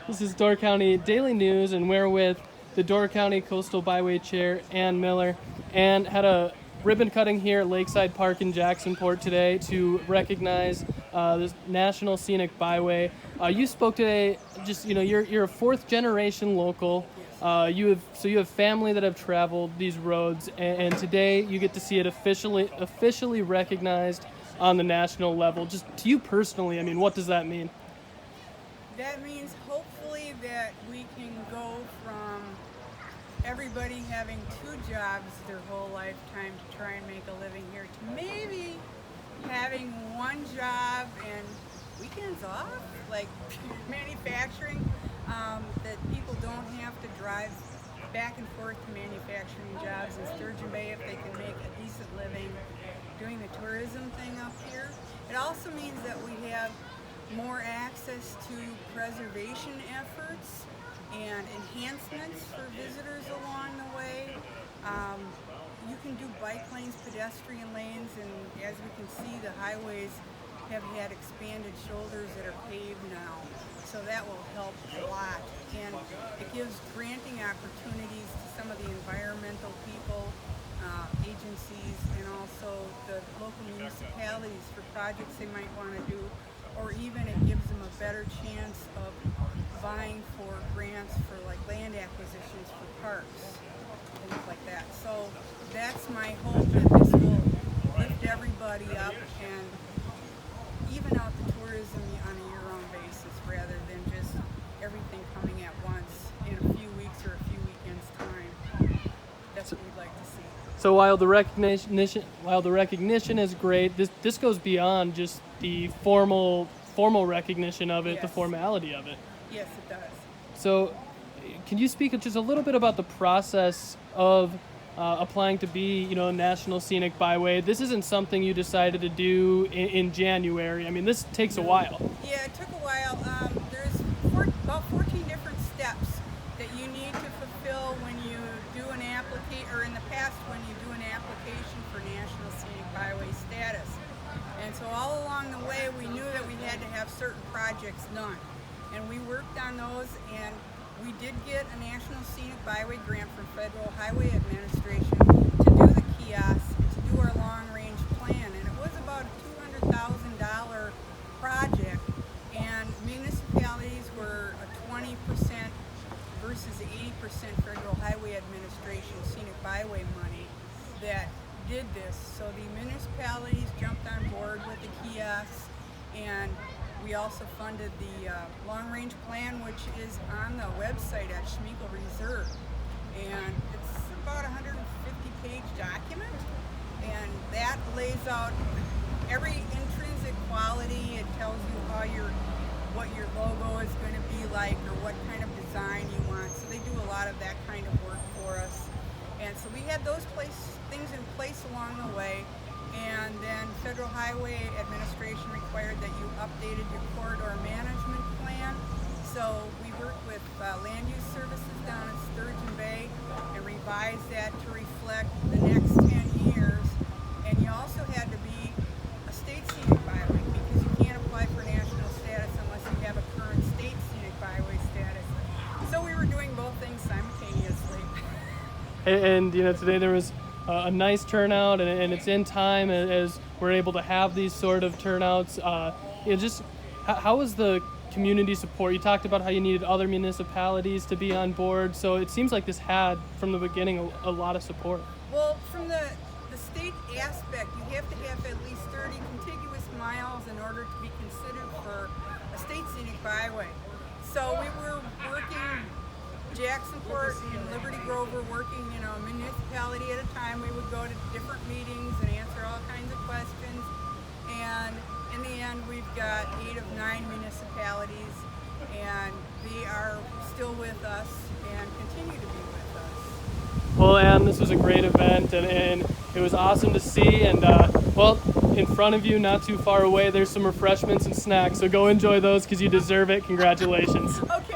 This is Door County Daily News, and we're with the Door County Coastal Byway Chair, Ann Miller. Ann had a ribbon cutting here at Lakeside Park in Jacksonport today to recognize this National Scenic Byway. You spoke today. You're a fourth generation local. You have family that have traveled these roads, and today you get to see it officially recognized on the national level. Just to you personally, I mean, what does that mean? That means hopefully that we can go from everybody having two jobs their whole lifetime to try and make a living here to maybe having one job and weekends off, like manufacturing, that people don't have to drive back and forth to manufacturing jobs in Sturgeon Bay if they can make a decent living doing the tourism thing up here. It also means that we have more access to preservation efforts and enhancements for visitors along the way. You can do bike lanes, pedestrian lanes, and as we can see, the highways have had expanded shoulders that are paved now. So that will help a lot. And it gives granting opportunities to some of the environmental people, agencies, and also the local municipalities for projects they might want to do, or even it gives them a better chance of vying for grants for like land acquisitions for parks, things like that. So that's my hope, that this will lift everybody up and even out the tourism on a year-round basis rather than just everything coming at once in a few weeks or a few weekends' time. That's what we'd like to see. So while the recognition is great, this goes beyond just the formal recognition of it, Yes. the formality of it. Yes, it does. So, can you speak just a little bit about the process of applying to be, a National Scenic Byway? This isn't something you decided to do in January. I mean, this takes a while. Yeah, it took a while. There's about 14 different steps that you need to fulfill when you do an application, or in the past when you do an application for National Scenic Byway status. And so all along the way, we knew that we had to have certain projects done. And we worked on those, and we did get a National Scenic Byway grant from Federal Highway Administration to do the kiosks and to do our long-range plan. And it was about a $200,000 project, and municipalities were a 20% versus 80% Federal Highway Administration Scenic Byway money that did this. So the municipalities jumped on board with the kiosks, and we also funded the long-range plan, which is on the website at Schmeigel Reserve. And it's about a 150-page document, and that lays out every intrinsic quality. It tells you what your logo is going to be like, or what kind of design you want. So they do a lot of that kind of work for us. And so we had those things in place along the way. And then Federal Highway Administration required that you updated your corridor management plan. So we worked with Land Use Services down in Sturgeon Bay and revised that to reflect the next 10 years. And you also had to be a state scenic byway, because you can't apply for national status unless you have a current state scenic byway status. So we were doing both things simultaneously. And today there was a nice turnout, and it's in time as we're able to have these sort of turnouts. How was the community support? You talked about how you needed other municipalities to be on board, so it seems like this had, from the beginning, a lot of support. Well, from the state aspect, you have to have at least 30 contiguous miles in order to be considered for a state scenic byway. So we were working Jacksonport and Liberty Grove were working, a municipality at a time. We would go to different meetings and answer all kinds of questions. And in the end, we've got 8 of 9 municipalities, and they are still with us and continue to be with us. Well, Ann, this was a great event, and it was awesome to see. And, in front of you, not too far away, there's some refreshments and snacks. So go enjoy those, because you deserve it. Congratulations. Okay.